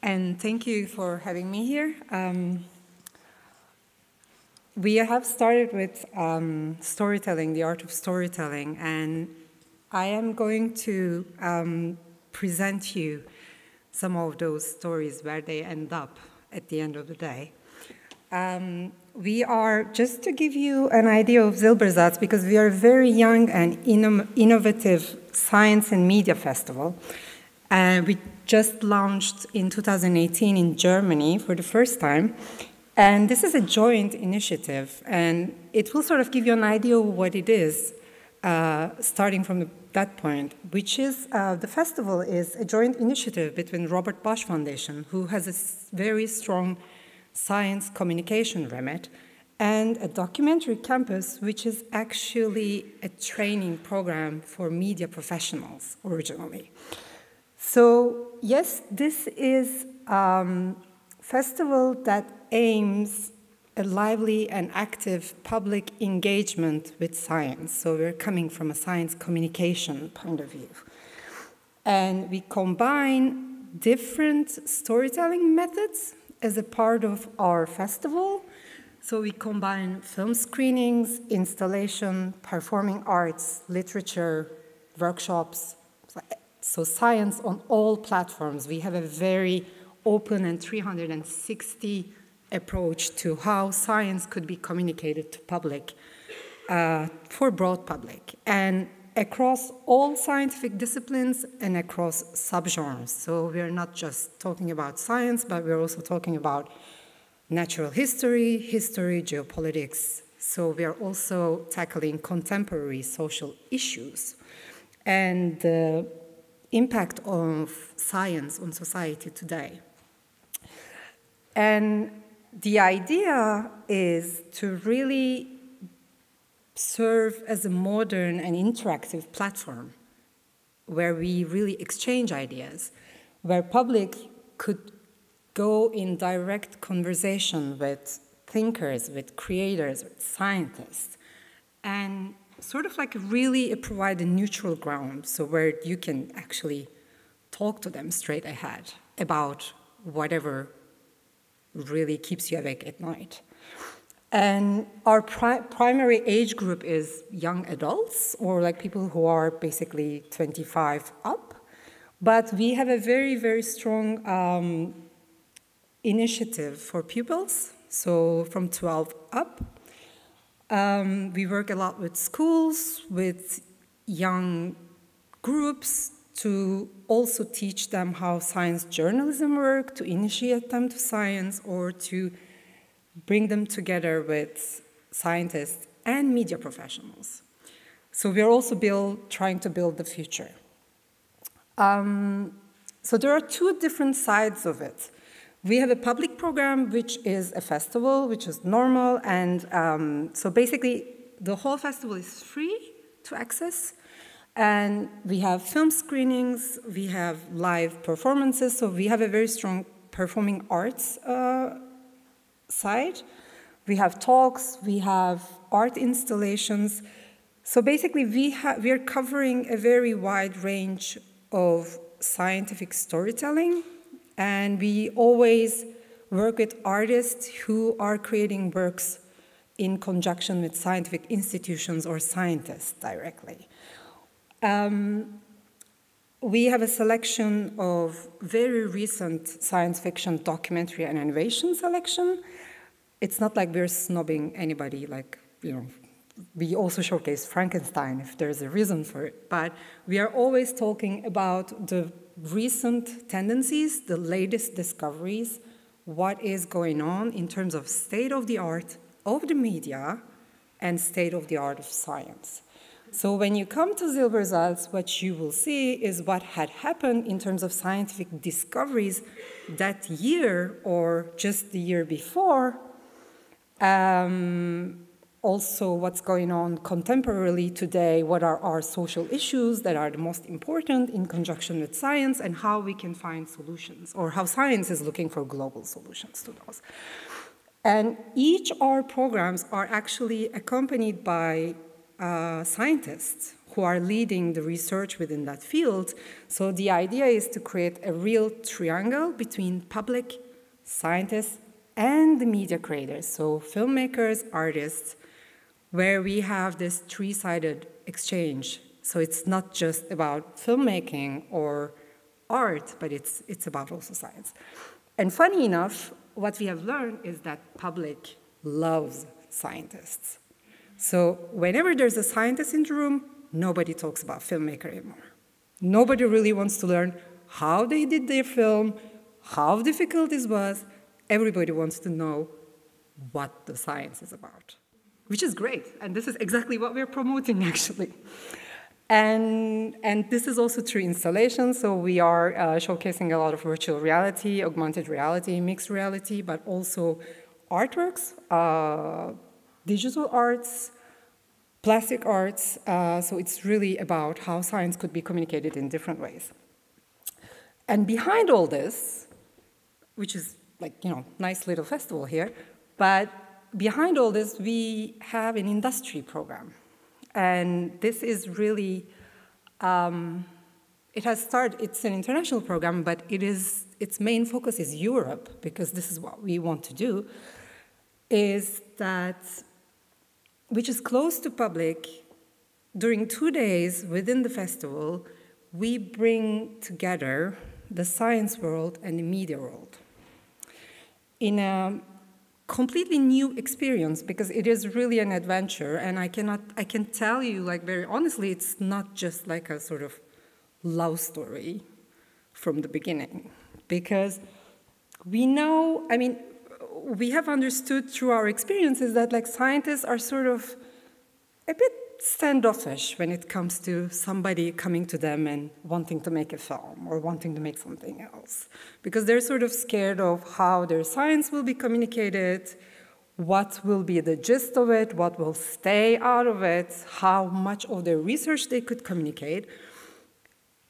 and thank you for having me here. We have started with storytelling, the art of storytelling, and I am going to present you some of those stories where they end up at the end of the day. We are, just to give you an idea of Silbersalz, because we are a very young and innovative science and media festival. We just launched in 2018 in Germany for the first time. And this is a joint initiative, and it will sort of give you an idea of what it is, starting from that point, which is the festival is a joint initiative between Robert Bosch Foundation, who has a very strong science communication remit, and a documentary campus, which is actually a training program for media professionals originally. So yes, this is a festival that aims at lively and active public engagement with science. So we're coming from a science communication point of view. And we combine different storytelling methods as a part of our festival. So we combine film screenings, installation, performing arts, literature, workshops, so science on all platforms. We have a very open and 360 approach to how science could be communicated to public, for broad public, and across all scientific disciplines and across subgenres. So we're not just talking about science, but we're also talking about natural history, geopolitics. So we are also tackling contemporary social issues and the impact of science on society today. And the idea is to really serve as a modern and interactive platform where we really exchange ideas, where public could go in direct conversation with thinkers, with creators, with scientists, and sort of like really provide a neutral ground, so where you can actually talk to them straight ahead about whatever really keeps you awake at night. And our primary age group is young adults, or like people who are basically 25 up. But we have a very, very strong initiative for pupils, so from 12 up. We work a lot with schools, with young groups, to also teach them how science journalism works, to initiate them to science, or to bring them together with scientists and media professionals. So we're also trying to build the future. So there are two different sides of it. We have a public program, which is a festival, which is normal, and so basically the whole festival is free to access. And we have film screenings, we have live performances, so we have a very strong performing arts side. We have talks, we have art installations. So basically we are covering a very wide range of scientific storytelling, and we always work with artists who are creating works in conjunction with scientific institutions or scientists directly. We have a selection of very recent science fiction documentary and animation selection. It's not like we're snobbing anybody, like, you know, we also showcase Frankenstein if there's a reason for it, but we are always talking about the recent tendencies, the latest discoveries, what is going on in terms of state of the art of the media and state of the art of science. So when you come to Silbersalz, what you will see is what had happened in terms of scientific discoveries that year or just the year before, also what's going on contemporarily today, what are our social issues that are the most important in conjunction with science, and how we can find solutions, or how science is looking for global solutions to those. And each of our programs are actually accompanied by scientists who are leading the research within that field. So the idea is to create a real triangle between public, scientists, and the media creators, so filmmakers, artists, where we have this three-sided exchange. So it's not just about filmmaking or art, but it's about also science. And funny enough, what we have learned is that public loves scientists. So whenever there's a scientist in the room, nobody talks about filmmaker anymore. Nobody really wants to learn how they did their film, how difficult this was. Everybody wants to know what the science is about, which is great. And this is exactly what we're promoting, actually. And this is also through installations. So we are showcasing a lot of virtual reality, augmented reality, mixed reality, but also artworks, digital arts, plastic arts. So it's really about how science could be communicated in different ways. And behind all this, which is like, nice little festival here, but behind all this, we have an industry program. And this is really, it has started, it's an international program, but its main focus is Europe, because this is what we want to do, is that, which is close to public, during 2 days within the festival, we bring together the science world and the media world in a completely new experience, because it is really an adventure, and I can tell you, like, very honestly, it's not just like a sort of love story from the beginning, because we know, I mean, we have understood through our experiences that, like, scientists are sort of a bit standoffish when it comes to somebody coming to them and wanting to make a film or wanting to make something else, because they're sort of scared of how their science will be communicated, what will be the gist of it, what will stay out of it, how much of their research they could communicate.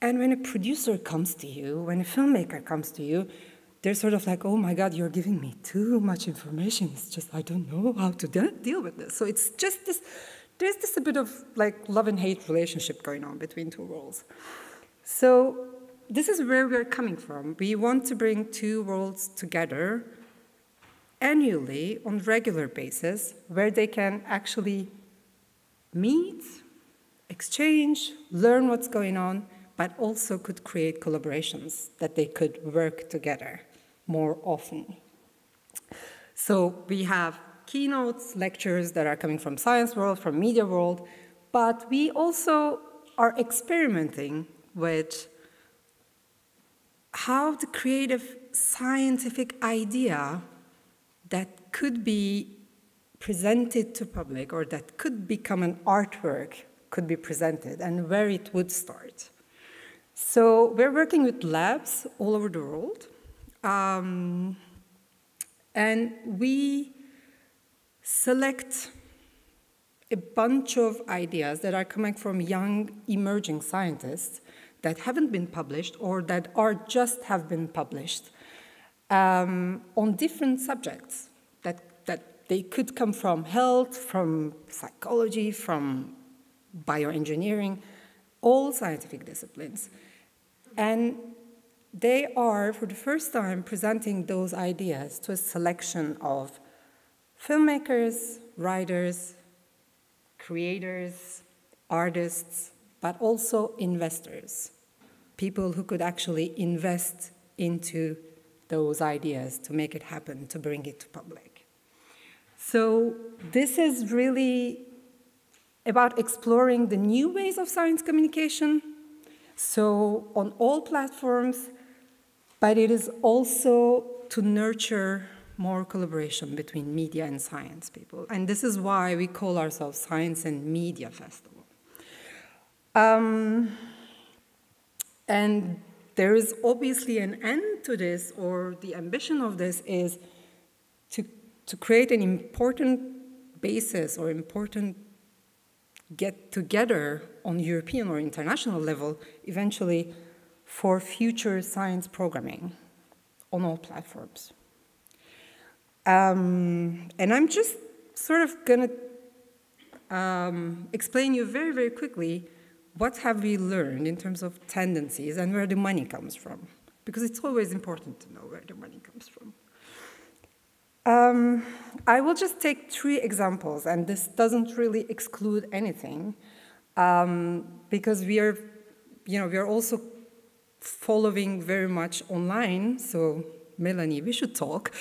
And when a producer comes to you, when a filmmaker comes to you, they're sort of like, oh my God, you're giving me too much information. It's just, I don't know how to deal with this. So it's just this, there's this a bit of like love and hate relationship going on between two worlds. So this is where we're coming from. We want to bring two worlds together annually on a regular basis, where they can actually meet, exchange, learn what's going on, but also could create collaborations that they could work together more often. So we have keynotes, lectures that are coming from science world, from media world, but we also are experimenting with how the creative scientific idea that could be presented to public, or that could become an artwork, could be presented, and where it would start. So we're working with labs all over the world, and we select a bunch of ideas that are coming from young emerging scientists that haven't been published or that are just have been published on different subjects that they could come from health, from psychology, from bioengineering, all scientific disciplines. And they are, for the first time, presenting those ideas to a selection of filmmakers, writers, creators, artists, but also investors, people who could actually invest into those ideas to make it happen, to bring it to public. So this is really about exploring the new ways of science communication, so on all platforms, but it is also to nurture more collaboration between media and science people. And this is why we call ourselves Science and Media Festival. And there is obviously an end to this, or the ambition of this is to create an important basis or important get together on European or international level, eventually, for future science programming on all platforms. And I'm just sort of going to explain you very, very quickly what have we learned in terms of tendencies and where the money comes from? Because it's always important to know where the money comes from. I will just take 3 examples, and this doesn't really exclude anything, because we are also following very much online. So, Melanie, we should talk.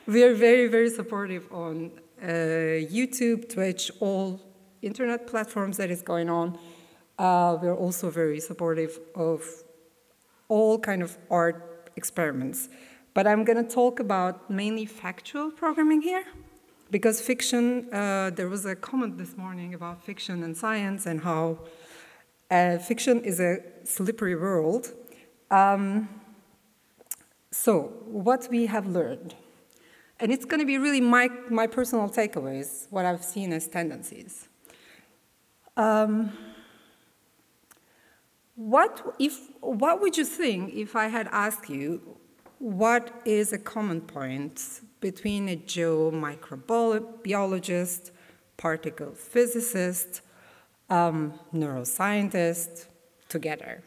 We are very, very supportive on YouTube, Twitch, all internet platforms that is going on. We're also very supportive of all kind of art experiments. But I'm going to talk about mainly factual programming here, because fiction, there was a comment this morning about fiction and science and how fiction is a slippery world. So what we have learned, and it's going to be really my personal takeaways, what I've seen as tendencies. What would you think if I had asked you, what is a common point between a geomicrobiologist, particle physicist, neuroscientist together?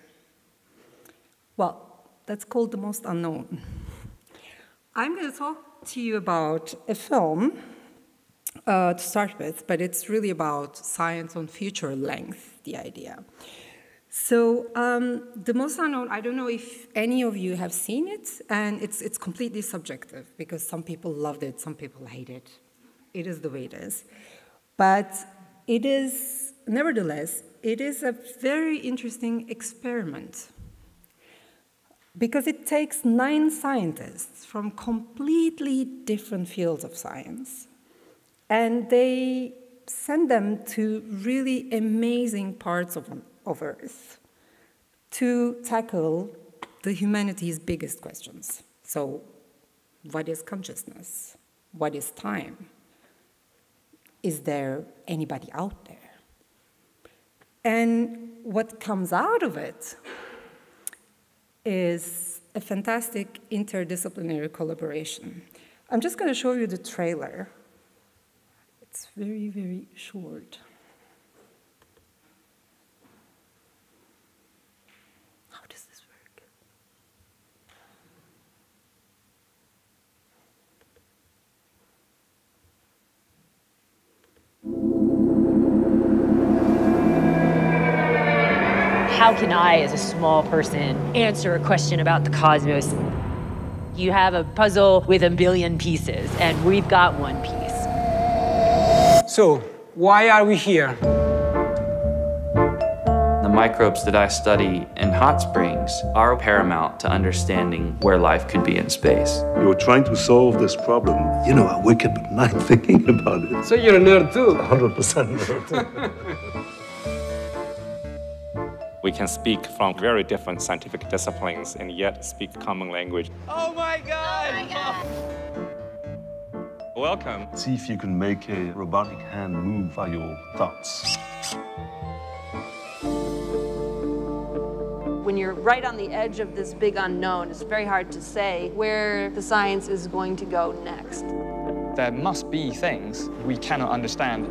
Well, that's called the most unknown. I'm going to talk to you about a film to start with, but it's really about science on feature length, the idea. So the most unknown, I don't know if any of you have seen it, and it's completely subjective, because some people loved it, some people hate it. It is the way it is. But it is, nevertheless, it is a very interesting experiment, because it takes 9 scientists from completely different fields of science, and they send them to really amazing parts of Earth to tackle the humanity's biggest questions. So, what is consciousness? What is time? Is there anybody out there? And what comes out of it is a fantastic interdisciplinary collaboration. I'm just going to show you the trailer. It's very, very short. How does this work? How can I, as a small person, answer a question about the cosmos? You have a puzzle with a billion pieces, and we've got one piece. So, why are we here? The microbes that I study in hot springs are paramount to understanding where life could be in space. You're trying to solve this problem. You know, I wake up at night thinking about it. So you're a nerd too? 100% nerd. We can speak from very different scientific disciplines and yet speak common language. Oh my God! Oh my God! Welcome. See if you can make a robotic hand move by your thoughts. When you're right on the edge of this big unknown, it's very hard to say where the science is going to go next. There must be things we cannot understand.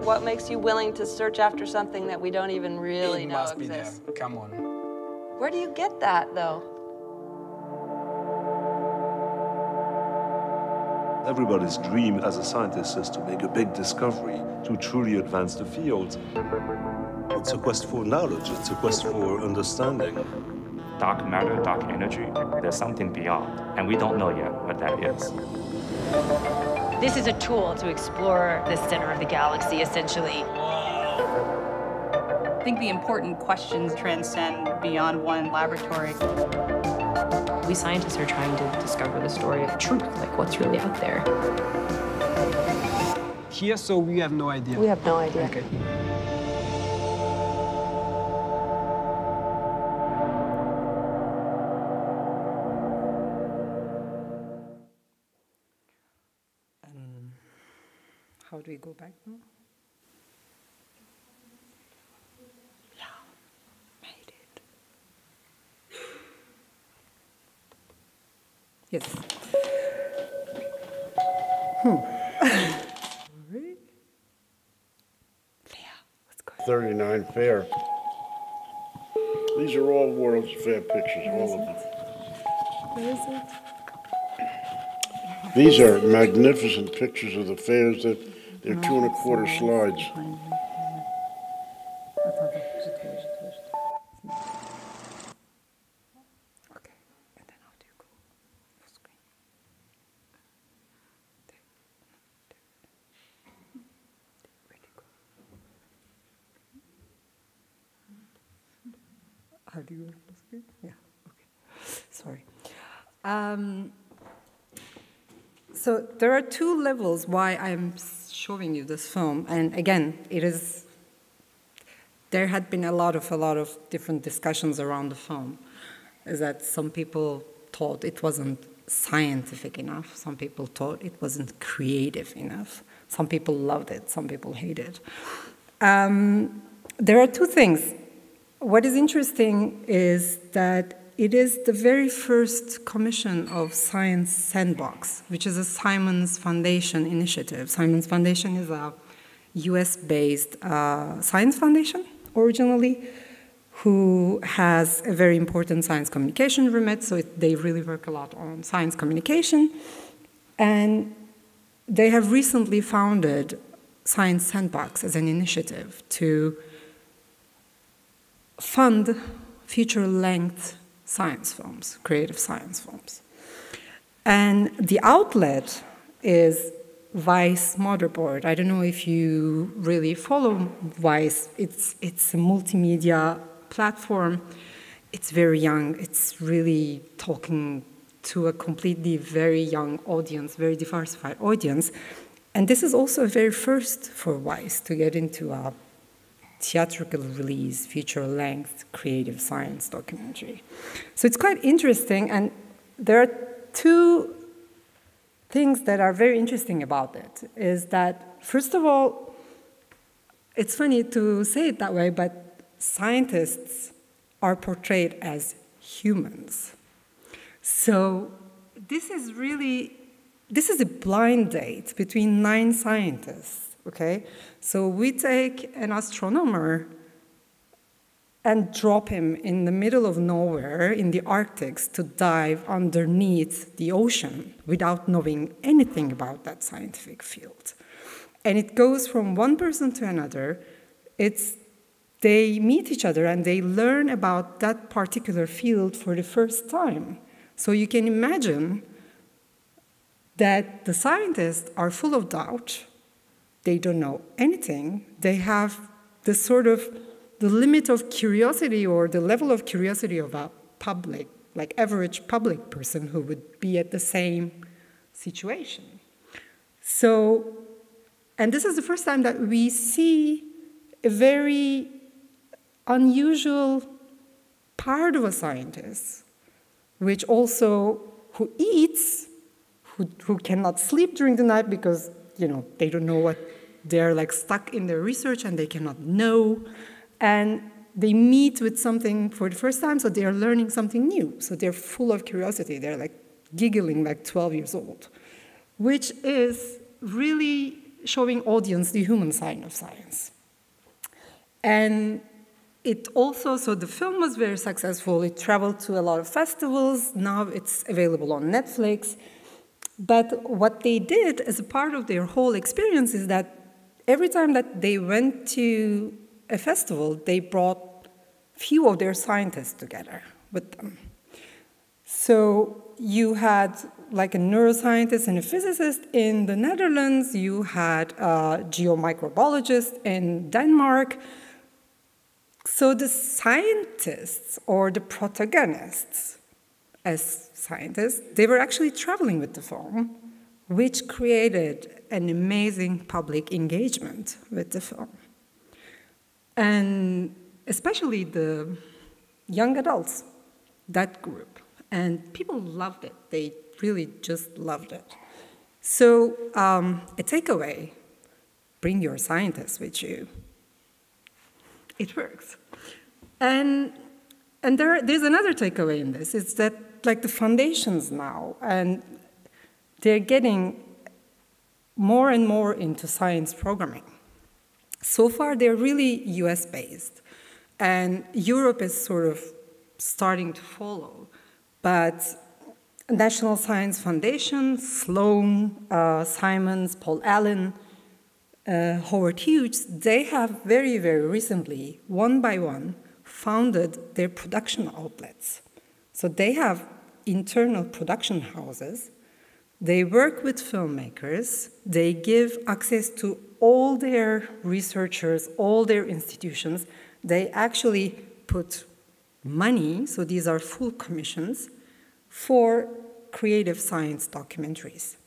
What makes you willing to search after something that we don't even really know exists? It must be there. Come on. Where do you get that, though? Everybody's dream as a scientist is to make a big discovery, to truly advance the field. It's a quest for knowledge, it's a quest for understanding. Dark matter, dark energy, there's something beyond, and we don't know yet what that is. This is a tool to explore the center of the galaxy, essentially. I think the important questions transcend beyond one laboratory. We scientists are trying to discover the story of truth, like what's really out there. Here, so we have no idea. We have no idea. Okay. How do we go back now? Yeah, made it. Yes. Sorry. Leah, what's going on? 39 Fair. These are all World's Fair pictures, all of them. Where is it? These are magnificent pictures of the fairs. They're 2 1/4 slides. Okay, and then how do you go full screen? Where do you go? How do you go full screen? Yeah, okay. Sorry. So there are 2 levels why I'm showing you this film, and again, there had been a lot of different discussions around the film. Is that some people thought it wasn't scientific enough, some people thought it wasn't creative enough, some people loved it, some people hated it. There are 2 things. What is interesting is that it is the very first commission of Science Sandbox, which is a Simons Foundation initiative. Simons Foundation is a US-based science foundation, originally, who has a very important science communication remit, so they really work a lot on science communication. And they have recently founded Science Sandbox as an initiative to fund feature-length science films, creative science films. And the outlet is Vice Motherboard. I don't know if you really follow Vice. It's a multimedia platform. It's very young. It's really talking to a completely very young audience, very diversified audience. And this is also a very first for Vice to get into a theatrical release, feature-length, creative science documentary. So it's quite interesting, and there are 2 things that are very interesting about it, is that, first of all, it's funny to say it that way, but scientists are portrayed as humans. So this is a blind date between 9 scientists. Okay, so we take an astronomer and drop him in the middle of nowhere in the Arctic to dive underneath the ocean without knowing anything about that scientific field. And it goes from one person to another. They meet each other and they learn about that particular field for the first time. So you can imagine that the scientists are full of doubt. They don't know anything. They have the limit of curiosity or the level of curiosity of a public, like average public person who would be at the same situation. So, and this is the first time that we see a very unusual part of a scientist, which also who eats, who cannot sleep during the night because they don't know what, they're like stuck in their research and they cannot know. And they meet with something for the first time, so they're learning something new. So they're full of curiosity. They're like giggling like 12 years old, which is really showing audience the human side of science. And it also, so the film was very successful. It traveled to a lot of festivals. Now it's available on Netflix. But what they did as a part of their whole experience is that every time that they went to a festival, they brought few of their scientists together with them. So you had like a neuroscientist and a physicist in the Netherlands, you had a geomicrobiologist in Denmark. So the scientists or the protagonists as scientists, they were actually traveling with the film, which created an amazing public engagement with the film. And especially the young adults, that group. And people loved it. They really just loved it. So a takeaway, bring your scientists with you. It works. And there's another takeaway in this. It's that like the foundations now, and they're getting more and more into science programming. So far, they're really US-based, and Europe is sort of starting to follow. But National Science Foundation, Sloan, Simons, Paul Allen, Howard Hughes, they have very, very recently, one by one, founded their production outlets. So they have internal production houses. They work with filmmakers. They give access to all their researchers, all their institutions. They actually put money, so these are full commissions, for creative science documentaries.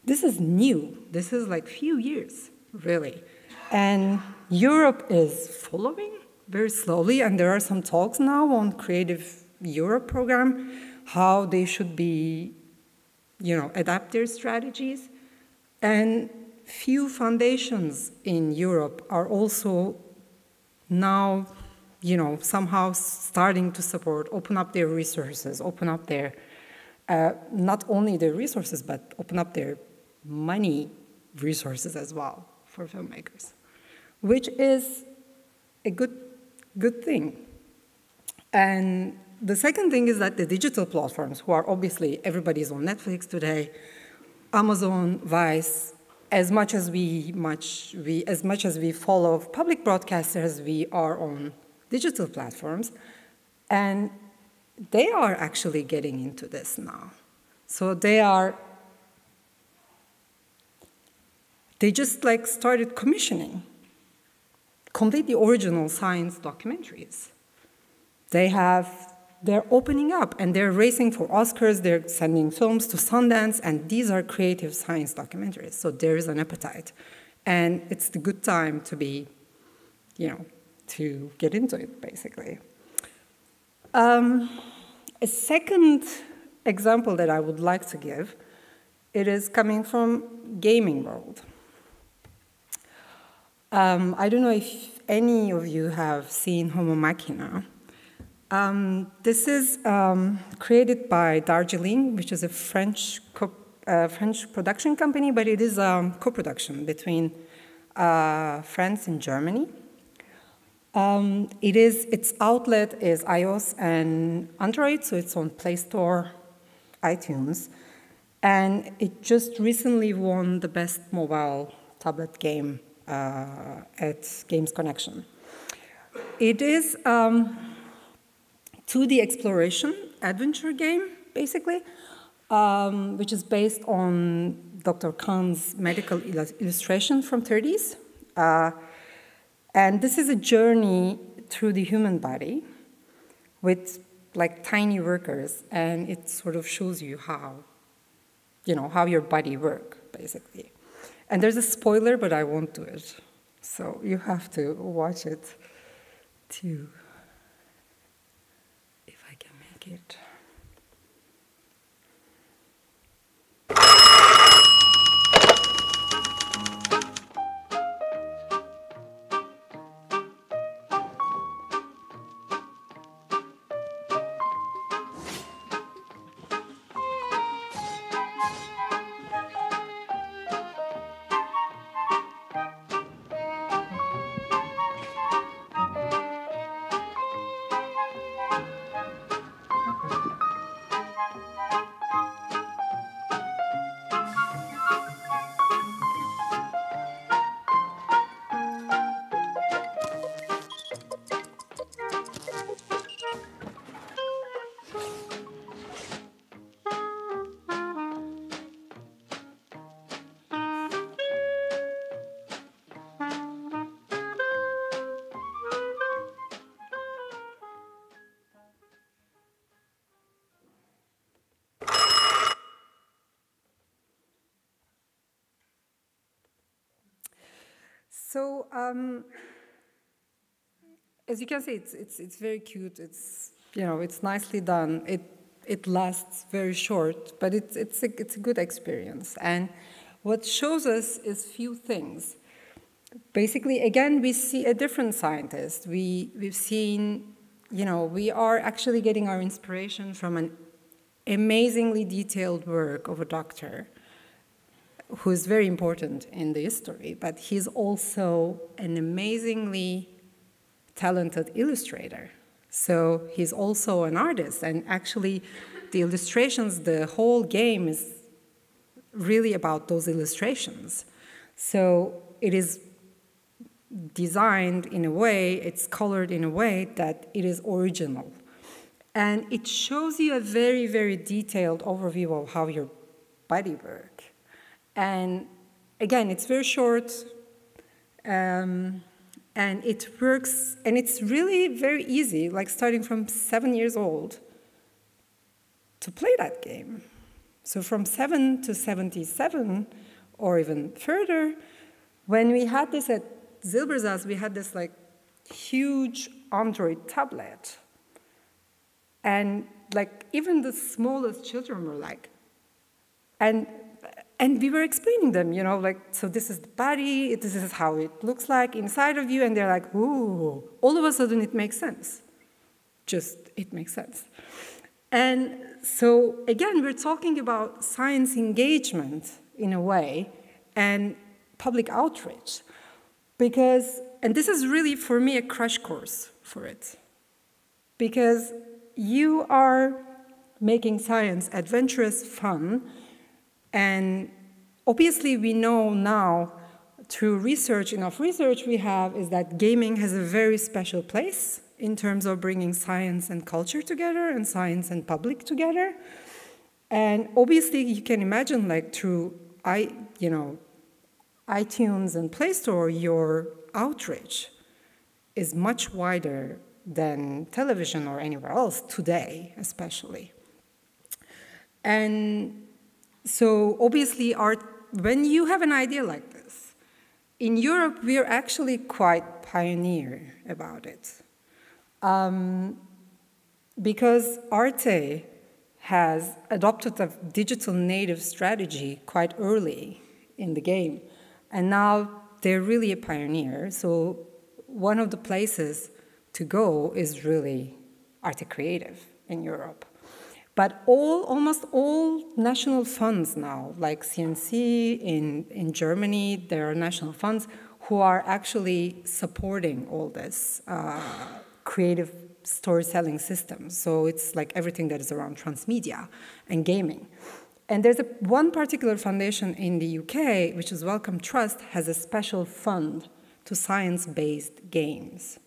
This is new. This is like few years, really. And Europe is following very slowly, and there are some talks now on Creative Europe program, how they should be, adapt their strategies. And few foundations in Europe are also now, somehow starting to support, open up their resources, open up their, not only their resources, but open up their money resources as well for filmmakers, which is a good thing. And the second thing is that the digital platforms, who are obviously, everybody's on Netflix today, Amazon, Vice, as much as we follow public broadcasters, we are on digital platforms, and they are actually getting into this now. So they just started commissioning completely original science documentaries. They're opening up, and they're racing for Oscars. They're sending films to Sundance, and these are creative science documentaries. So there is an appetite, and it's the good time to be, to get into it, basically. A second example that I would like to give, it is coming from gaming world. I don't know if any of you have seen Homo Machina. This is created by Darjeeling, which is a French production company, but it is a co-production between France and Germany. Its outlet is iOS and Android, so it's on Play Store, iTunes, and it just recently won the best mobile tablet game at Games Connection. It is 2D exploration adventure game, basically, which is based on Dr. Khan's medical illustration from 30s. And this is a journey through the human body with tiny workers, and it sort of shows you how your body works, basically. And there's a spoiler, but I won't do it. So you have to watch it too, if I can make it. So, as you can see, it's very cute. It's it's nicely done. It lasts very short, but it's a good experience. And what shows us is few things. Basically, again, we see a different scientist. We've seen, we are actually getting our inspiration from an amazingly detailed work of a doctor, who is very important in the history, but he's also an amazingly talented illustrator. So he's also an artist, and actually the illustrations, the whole game is really about those illustrations. So it is designed in a way, it's colored in a way that it is original. And it shows you a very, very detailed overview of how your body works. And again, it's very short, and it works, and it's really very easy, like starting from 7 years old, to play that game. So from 7 to 77, or even further, when we had this at Silbersalz, we had this like huge Android tablet. And like even the smallest children were like, and we were explaining them, you know, like, so this is the body, this is how it looks like inside of you, and they're like, ooh, all of a sudden it makes sense. Just, it makes sense. And so, again, we're talking about science engagement in a way, and public outreach, because, and this is really, for me, a crash course for it, because you are making science adventurous, fun, and obviously we know now through research, enough research we have, is that gaming has a very special place in terms of bringing science and culture together and science and public together. And obviously you can imagine, like, through iTunes and Play Store, your outreach is much wider than television or anywhere else today, especially. And so obviously when you have an idea like this, in Europe we are actually quite pioneer about it. Because Arte has adopted a digital native strategy quite early in the game, and now they're really a pioneer. So one of the places to go is really Arte Creative in Europe. But almost all national funds now, like CNC in Germany, there are national funds who are actually supporting all this creative storytelling systems. So it's like everything that is around transmedia and gaming. And there's one particular foundation in the UK, which is Wellcome Trust, has a special fund to science-based games,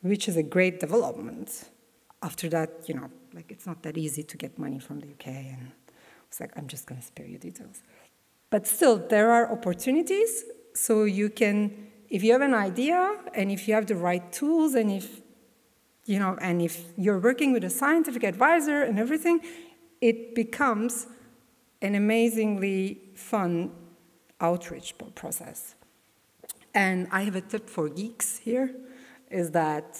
which is a great development. After that, you know, like, it's not that easy to get money from the UK, and it's like, I'm just going to spare you details. But still, there are opportunities, so you can, if you have an idea, and if you have the right tools, and if, you know, and if you're working with a scientific advisor and everything, it becomes an amazingly fun outreach process. And I have a tip for geeks here, is that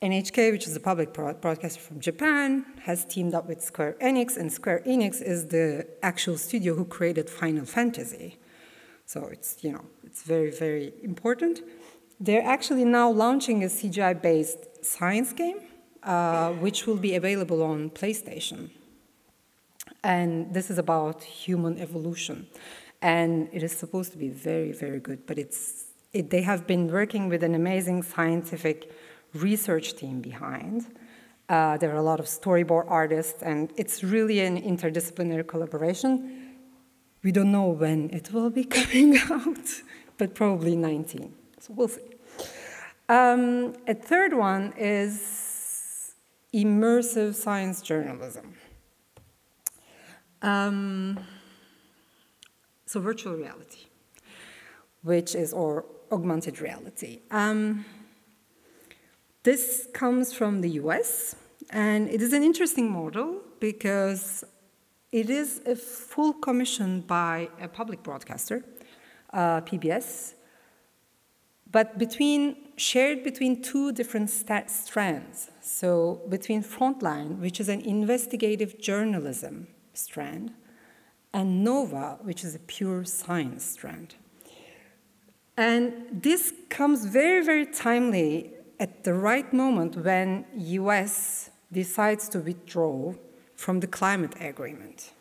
NHK, which is a public broadcaster from Japan, has teamed up with Square Enix, and Square Enix is the actual studio who created Final Fantasy. So it's, you know, it's very, very important. They're actually now launching a CGI-based science game, which will be available on PlayStation. And this is about human evolution. And it is supposed to be very, very good, but they have been working with an amazing scientific research team behind. There are a lot of storyboard artists, and it's really an interdisciplinary collaboration. We don't know when it will be coming out, but probably 19, so we'll see. A third one is immersive science journalism. So virtual reality, which is, or augmented reality. This comes from the US, and it is an interesting model because it is a full commission by a public broadcaster, PBS, but shared between two different strands. So between Frontline, which is an investigative journalism strand, and Nova, which is a pure science strand. And this comes very, very timely at the right moment when US decides to withdraw from the climate agreement.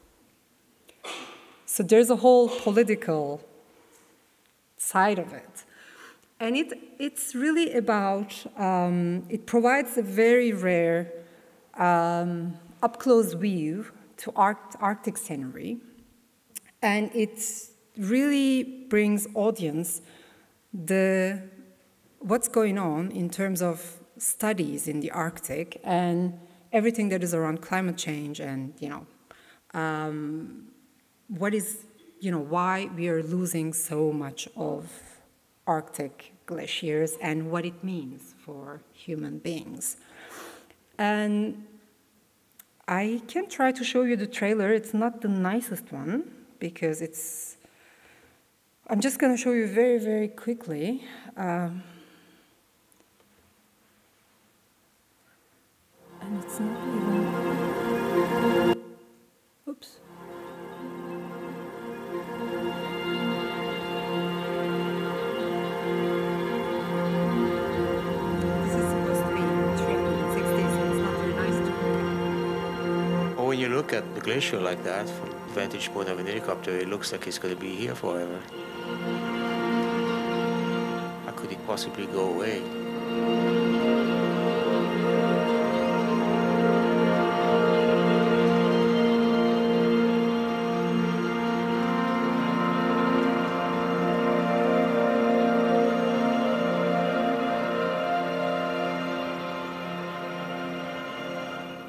So there's a whole political side of it. And it's really about, it provides a very rare up-close view to Arctic scenery. And it really brings audience what's going on in terms of studies in the Arctic and everything that is around climate change and, why we are losing so much of Arctic glaciers and what it means for human beings. And I can try to show you the trailer. It's not the nicest one because I'm just going to show you very, very quickly. And it's not even, oops. When you look at the glacier like that, from the vantage point of an helicopter, it looks like it's going to be here forever. How could it possibly go away?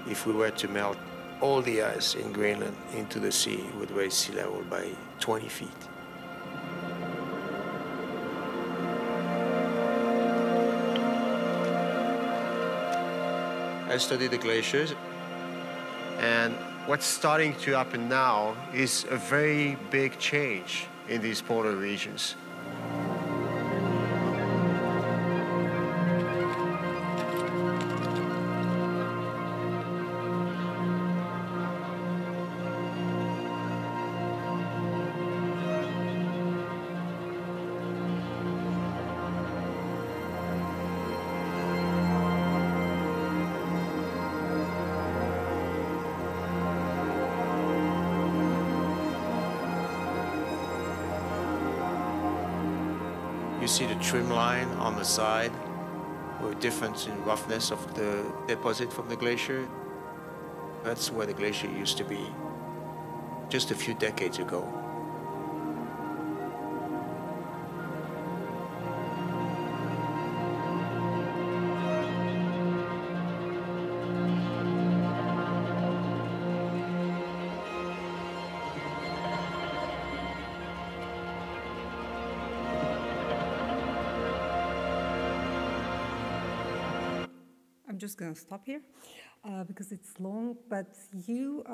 If we were to melt all the ice in Greenland into the sea, it would raise sea level by 20 feet. I study the glaciers, and what's starting to happen now is a very big change in these polar regions. You see the trim line on the side with difference in roughness of the deposit from the glacier. That's where the glacier used to be just a few decades ago. I'm just going to stop here because it's long, but you,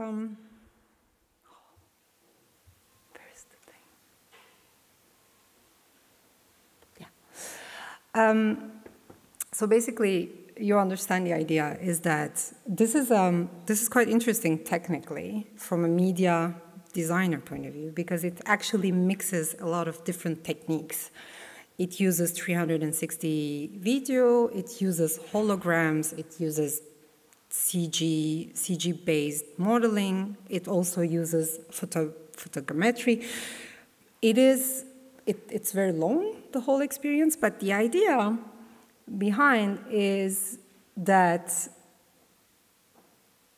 where's the thing? Yeah. So basically, you understand the idea is that this is quite interesting technically from a media designer point of view because it actually mixes a lot of different techniques. It uses 360 video, it uses holograms, it uses CG-based modeling, it also uses photogrammetry. It's very long, the whole experience, but the idea behind is that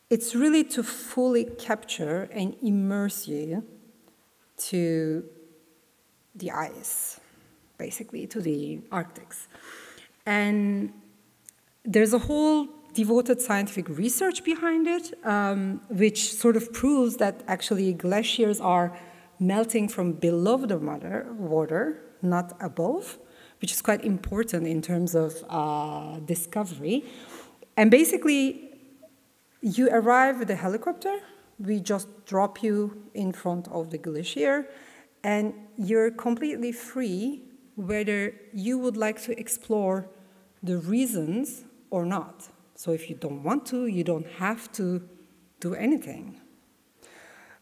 it's really to fully capture and immerse you to the ice, basically, to the Arctics. And there's a whole devoted scientific research behind it, which sort of proves that actually glaciers are melting from below the water, not above, which is quite important in terms of discovery. And basically, you arrive with a helicopter, we just drop you in front of the glacier, and you're completely free whether you would like to explore the reasons or not. So if you don't want to, you don't have to do anything.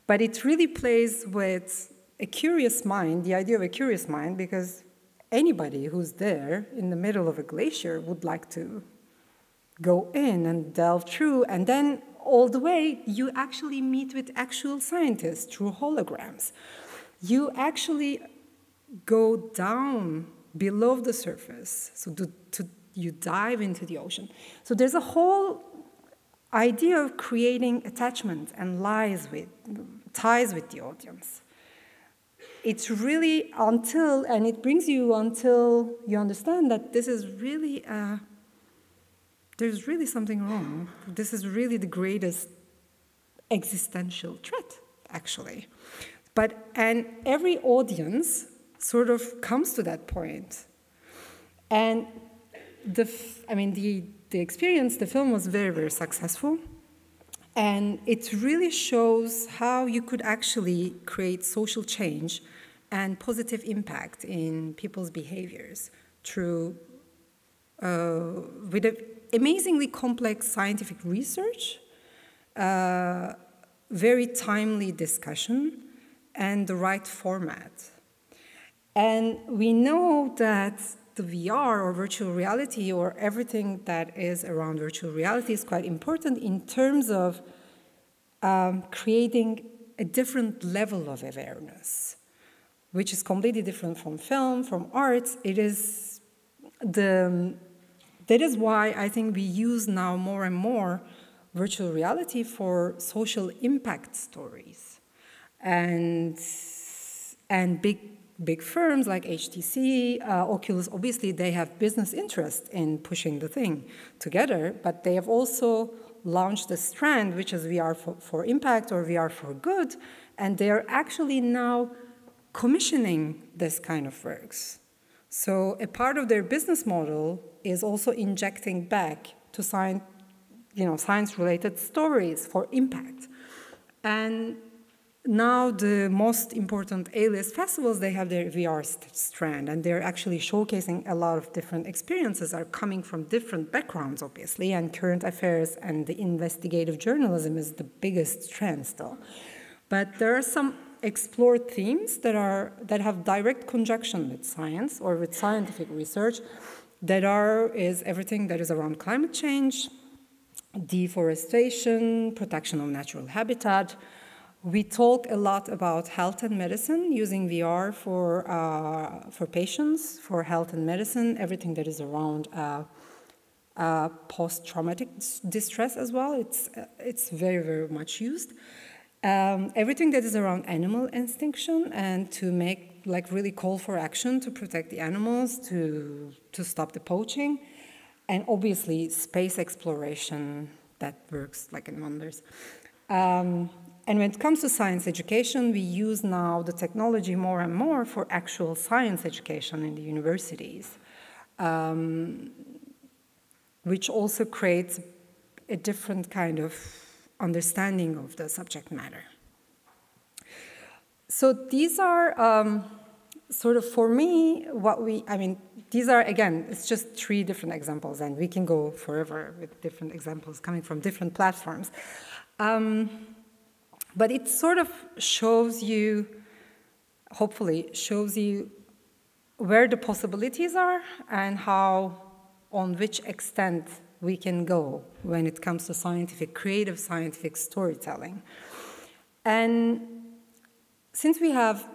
But it really plays with a curious mind, the idea of a curious mind, because anybody who's there in the middle of a glacier would like to go in and delve through, and then all the way you actually meet with actual scientists through holograms. you actually go down below the surface. So you dive into the ocean. So there's a whole idea of creating attachment and ties with the audience. It's really and it brings you until you understand that this is really, there's really something wrong. This is really the greatest existential threat, actually. And every audience sort of comes to that point. And the experience, the film was very, very successful. And it really shows how you could actually create social change and positive impact in people's behaviors through, with amazingly complex scientific research, very timely discussion, and the right format. And we know that the VR or virtual reality or everything that is around virtual reality is quite important in terms of creating a different level of awareness, which is completely different from film, from arts. That is why I think we use now more and more virtual reality for social impact stories. And big firms like HTC, Oculus, obviously they have business interest in pushing the thing together, but they have also launched a strand, which is VR for impact or VR for good, and they are actually now commissioning this kind of works. So a part of their business model is also injecting back to science-related stories for impact. And now the most important A-list festivals, they have their VR strand, and they're actually showcasing a lot of different experiences are coming from different backgrounds, obviously, and current affairs and the investigative journalism is the biggest trend still. But there are some explored themes that have direct conjunction with science or with scientific research is everything that is around climate change, deforestation, protection of natural habitat. We talk a lot about health and medicine, using VR for patients, for health and medicine, everything that is around post-traumatic distress as well. It's very, very much used. Everything that is around animal extinction and to make, really call for action to protect the animals, to stop the poaching, and obviously space exploration that works in wonders. And when it comes to science education, we use now the technology more and more for actual science education in the universities, which also creates a different kind of understanding of the subject matter. So these are sort of, for me, these are, again, it's just 3 different examples, and we can go forever with different examples coming from different platforms. But it sort of shows you, hopefully, shows you where the possibilities are and on which extent we can go when it comes to creative scientific storytelling. And since we have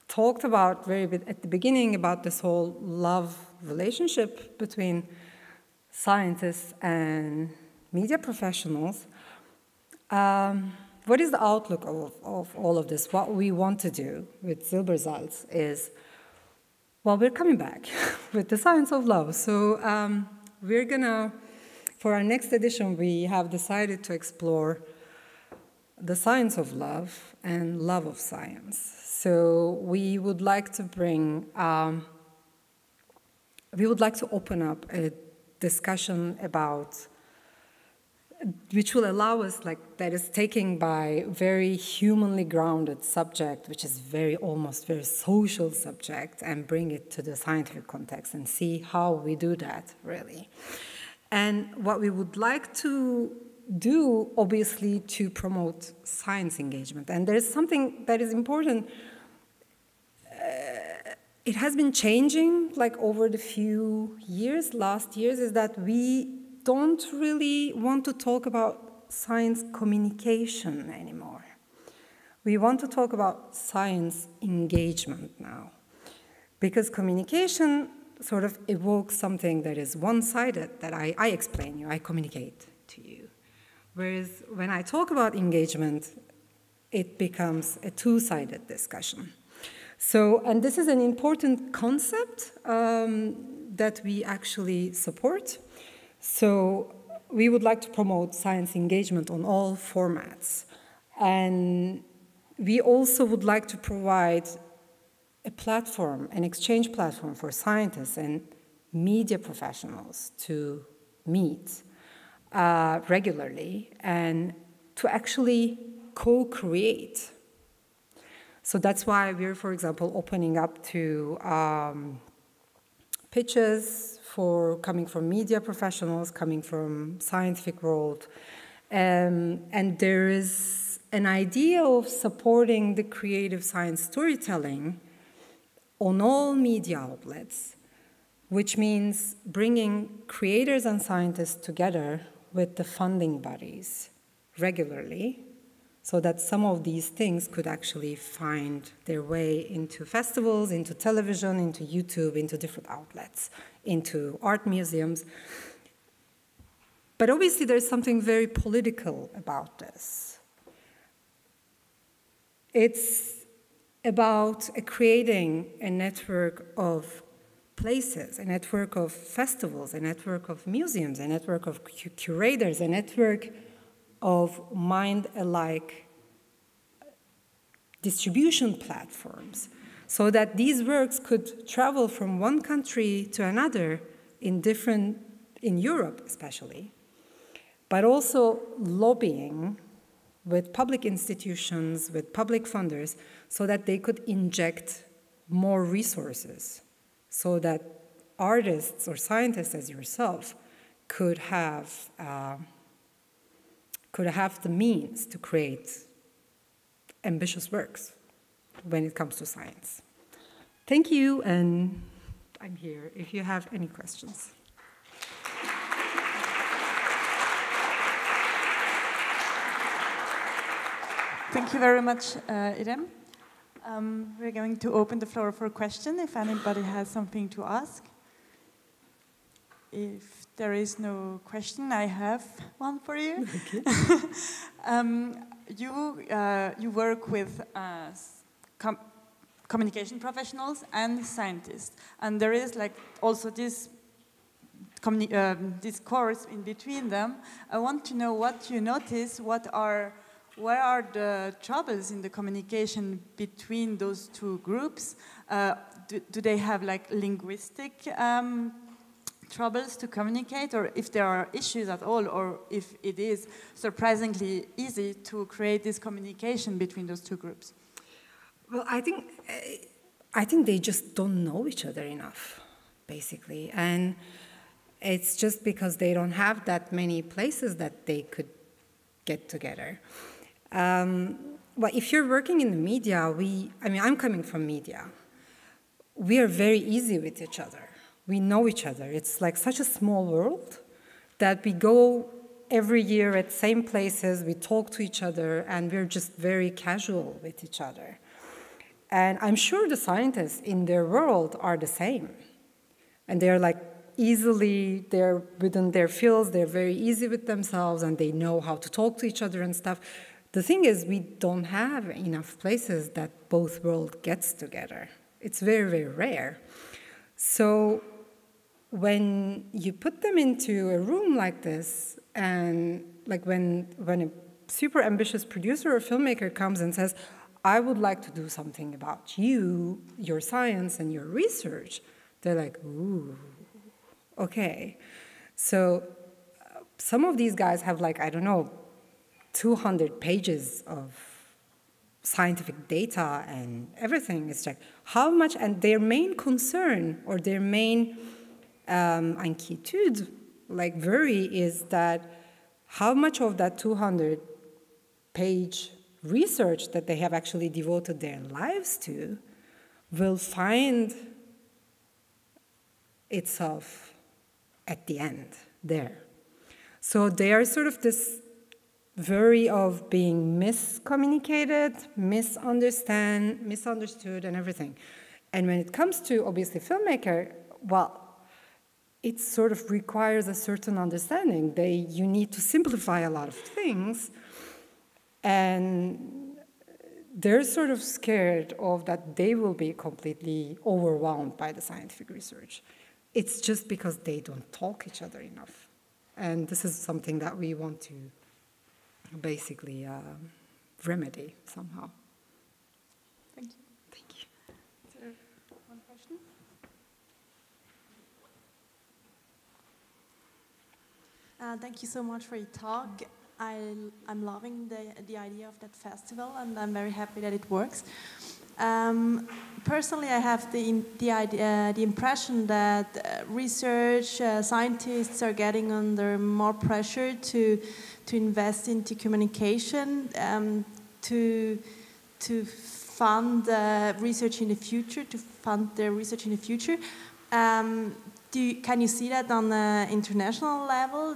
talked about very bit at the beginning about this whole love relationship between scientists and media professionals, what is the outlook of all of this? What we want to do with Silbersalz is, well, we're coming back with the science of love. So we're gonna, for our next edition, we have decided to explore the science of love and love of science. So we would like to bring, we would like to open up a discussion about, which will allow us, that is taken by very humanly grounded subject, which is almost very social subject, and bring it to the scientific context and see how we do that, really. And what we would like to do, obviously, to promote science engagement. And there's something that is important. It has been changing, over the few years, last years, is that we don't really want to talk about science communication anymore. We want to talk about science engagement now, because communication sort of evokes something that is one-sided, that I explain you, I communicate to you. Whereas when I talk about engagement, it becomes a two-sided discussion. So, and this is an important concept that we actually support. So we would like to promote science engagement on all formats. And we also would like to provide a platform, an exchange platform for scientists and media professionals to meet regularly and to actually co-create. So that's why we're, for example, opening up to pitches for coming from media professionals, coming from scientific world. And there is an idea of supporting the creative science storytelling on all media outlets, which means bringing creators and scientists together with the funding bodies regularly, so that some of these things could actually find their way into festivals, into television, into YouTube, into different outlets, into art museums. But obviously there's something very political about this. It's about creating a network of places, a network of festivals, a network of museums, a network of curators, a network of mind-alike distribution platforms, so that these works could travel from one country to another in Europe especially, but also lobbying with public institutions, with public funders, so that they could inject more resources, so that artists or scientists as yourself could have the means to create ambitious works when it comes to science. Thank you, and I'm here if you have any questions. Thank you very much, Irem. We're going to open the floor for questions if anybody has something to ask. If there is no question, I have one for you. Okay. You work with communication professionals and scientists, and there is like also this course in between them. I want to know what you notice. Where are the troubles in the communication between those two groups? Do they have like linguistic troubles to communicate, or if there are issues at all, or if it is surprisingly easy to create this communication between those two groups? Well, I think they just don't know each other enough, basically, and it's just because they don't have that many places that they could get together. Well, if you're working in the media, I'm coming from media. We are very easy with each other. We know each other. It's like such a small world that we go every year at same places, we talk to each other, and we're just very casual with each other. And I'm sure the scientists in their world are the same. And they're like they're within their fields, they're very easy with themselves, and they know how to talk to each other and stuff. The thing is, we don't have enough places that both worlds gets together. It's very, very rare. So when you put them into a room like this, and like when a super ambitious producer or filmmaker comes and says, I would like to do something about you, your science, and your research, they're like, ooh, okay. So some of these guys have like, I don't know, 200 pages of scientific data and everything. It's like, how much, and their main concern or their main inquietude, like worry, is that how much of that 200-page research that they have actually devoted their lives to will find itself at the end there. So they are sort of this worry of being miscommunicated, misunderstood, and everything. And when it comes to, obviously, filmmaker, well, it sort of requires a certain understanding. You need to simplify a lot of things, and they're sort of scared of that they will be completely overwhelmed by the scientific research. It's just because they don't talk each other enough. And this is something that we want to basically remedy somehow. Thank you. Thank you. Is there one question? Thank you so much for your talk. I'm loving the idea of that festival, and I'm very happy that it works. Personally, I have the impression that research scientists are getting under more pressure to invest into communication, to fund research in the future, to fund their research in the future. Can you see that on an international level?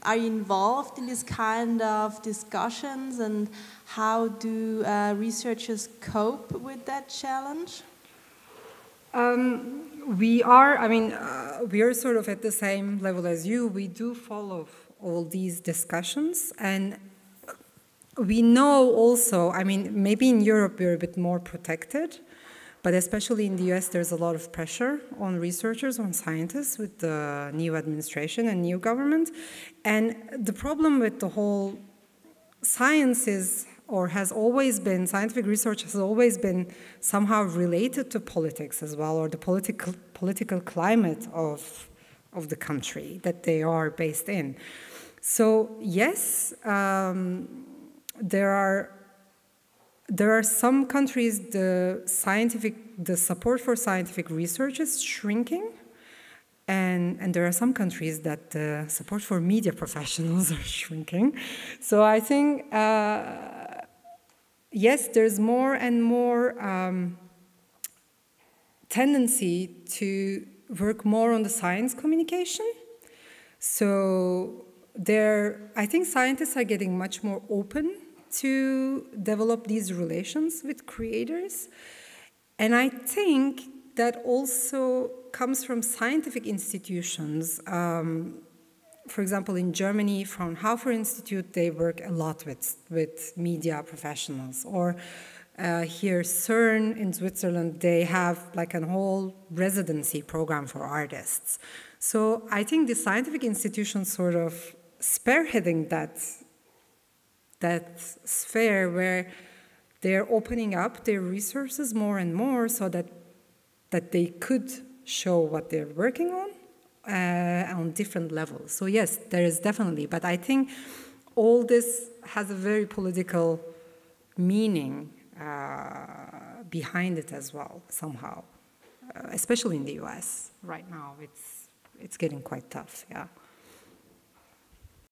Are you involved in this kind of discussions, and how do researchers cope with that challenge? We are sort of at the same level as you. We do follow all these discussions, and we know also, maybe in Europe we're a bit more protected, but especially in the US, there's a lot of pressure on researchers, on scientists with the new administration and new government. And the problem with the whole science is, or has always been, scientific research has always been somehow related to politics as well, or the political climate of the country that they are based in. So yes, there are some countries the support for scientific research is shrinking, and there are some countries that the support for media professionals are shrinking. So I think yes, there's more and more tendency to work more on the science communication. So I think scientists are getting much more open to develop these relations with creators. And I think that also comes from scientific institutions. For example, in Germany, Fraunhofer Institute, they work a lot with media professionals. Or here, CERN in Switzerland, they have like a whole residency program for artists. So I think the scientific institutions sort of spearheading that sphere where they're opening up their resources more and more so that they could show what they're working on different levels. So yes, there is definitely, but I think all this has a very political meaning behind it as well, somehow, especially in the US right now. It's getting quite tough, yeah.